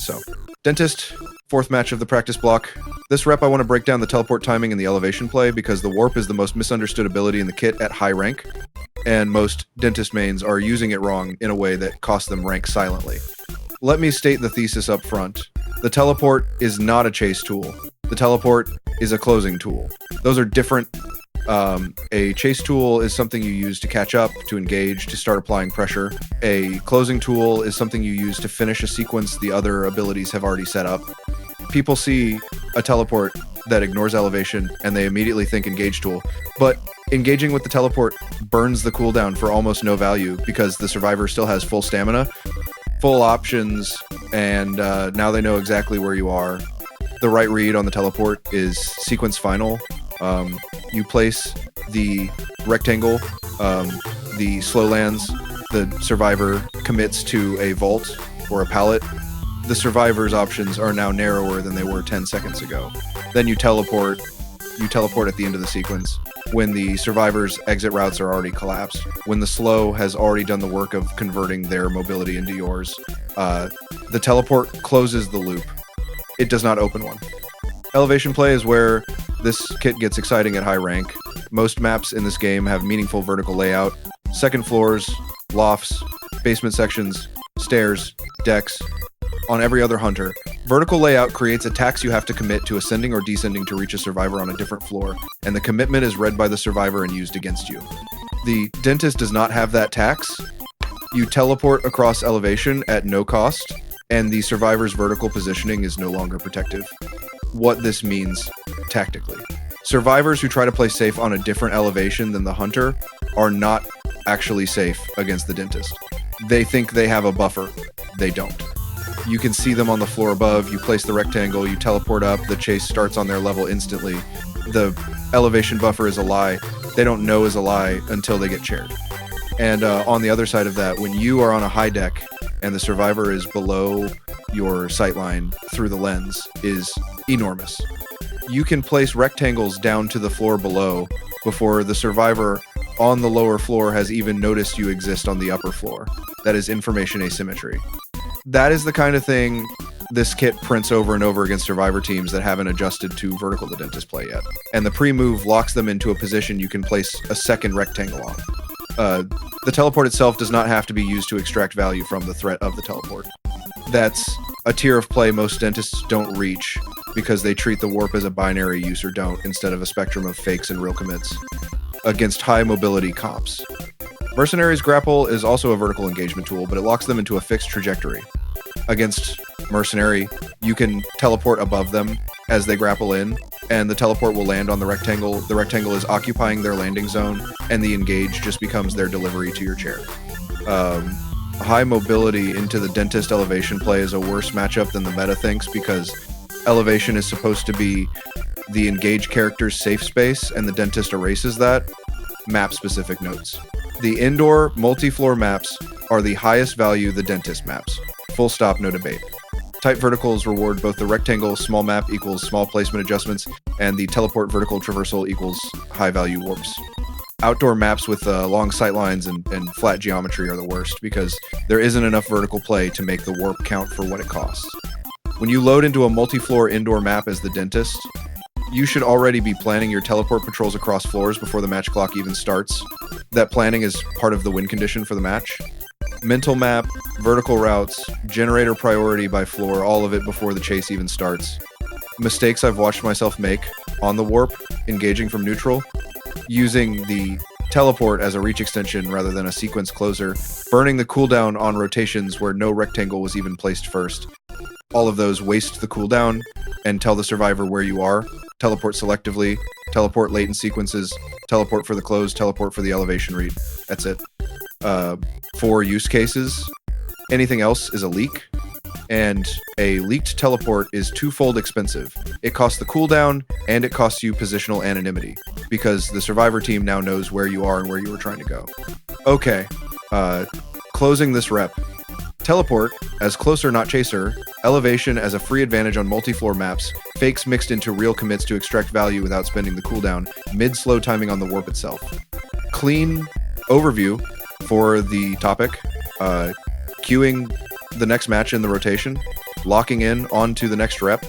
So, Dentist, fourth match of the practice block. This rep I want to break down the teleport timing and the elevation play because the warp is the most misunderstood ability in the kit at high rank, and most Dentist mains are using it wrong in a way that costs them rank silently. Let me state the thesis up front. The teleport is not a chase tool. The teleport is a closing tool. Those are different. A chase tool is something you use to catch up, to engage, to start applying pressure. A closing tool is something you use to finish a sequence the other abilities have already set up. People see a teleport that ignores elevation and they immediately think engage tool, but engaging with the teleport burns the cooldown for almost no value because the survivor still has full stamina, full options, and now they know exactly where you are. The right read on the teleport is sequence final. You place the rectangle, the slow lands, the survivor commits to a vault or a pallet. The survivor's options are now narrower than they were 10 seconds ago. Then you teleport at the end of the sequence when the survivor's exit routes are already collapsed, when the slow has already done the work of converting their mobility into yours. The teleport closes the loop. It does not open one. Elevation play is where this kit gets exciting at high rank. Most maps in this game have meaningful vertical layout. Second floors, lofts, basement sections, stairs, decks. On every other hunter, vertical layout creates a tax you have to commit to ascending or descending to reach a survivor on a different floor, and the commitment is read by the survivor and used against you. The Dentist does not have that tax. You teleport across elevation at no cost, and the survivor's vertical positioning is no longer protective. What this means tactically. Survivors who try to play safe on a different elevation than the hunter are not actually safe against the Dentist. They think they have a buffer. They don't. You can see them on the floor above, you place the rectangle, you teleport up, the chase starts on their level instantly. The elevation buffer is a lie. They don't know is a lie until they get chaired. And on the other side of that, when you are on a high deck and the survivor is below your sightline through the lens, is enormous. You can place rectangles down to the floor below before the survivor on the lower floor has even noticed you exist on the upper floor. That is information asymmetry. That is the kind of thing this kit prints over and over against survivor teams that haven't adjusted to vertical the Dentist play yet. And the pre-move locks them into a position you can place a second rectangle on. The teleport itself does not have to be used to extract value from the threat of the teleport. That's a tier of play most Dentists don't reach because they treat the warp as a binary use or don't instead of a spectrum of fakes and real commits against high mobility comps. Mercenary's grapple is also a vertical engagement tool, but it locks them into a fixed trajectory. Against Mercenary, you can teleport above them as they grapple in, and the teleport will land on the rectangle. The rectangle is occupying their landing zone, and the engage just becomes their delivery to your chair. High mobility into the Dentist elevation play is a worse matchup than the meta thinks because elevation is supposed to be the engage character's safe space, and the Dentist erases that. Map-specific notes. The indoor multi-floor maps are the highest value the Dentist maps. Full stop, no debate. Tight verticals reward both the rectangle small map equals small placement adjustments, and the teleport vertical traversal equals high value warps. Outdoor maps with long sightlines and flat geometry are the worst because there isn't enough vertical play to make the warp count for what it costs. When you load into a multi-floor indoor map as the Dentist, you should already be planning your teleport patrols across floors before the match clock even starts. That planning is part of the win condition for the match. Mental map, vertical routes, generator priority by floor, all of it before the chase even starts. Mistakes I've watched myself make on the warp, engaging from neutral, using the teleport as a reach extension rather than a sequence closer, burning the cooldown on rotations where no rectangle was even placed first. All of those waste the cooldown and tell the survivor where you are. Teleport selectively, teleport late in sequences, teleport for the close, teleport for the elevation read. That's it. For use cases, anything else is a leak, and a leaked teleport is twofold expensive. It costs the cooldown, and it costs you positional anonymity, because the survivor team now knows where you are and where you were trying to go. Okay, closing this rep. Teleport as closer not chaser, elevation as a free advantage on multi-floor maps, fakes mixed into real commits to extract value without spending the cooldown, mid-slow timing on the warp itself. Clean overview for the topic, queuing the next match in the rotation, locking in onto the next rep,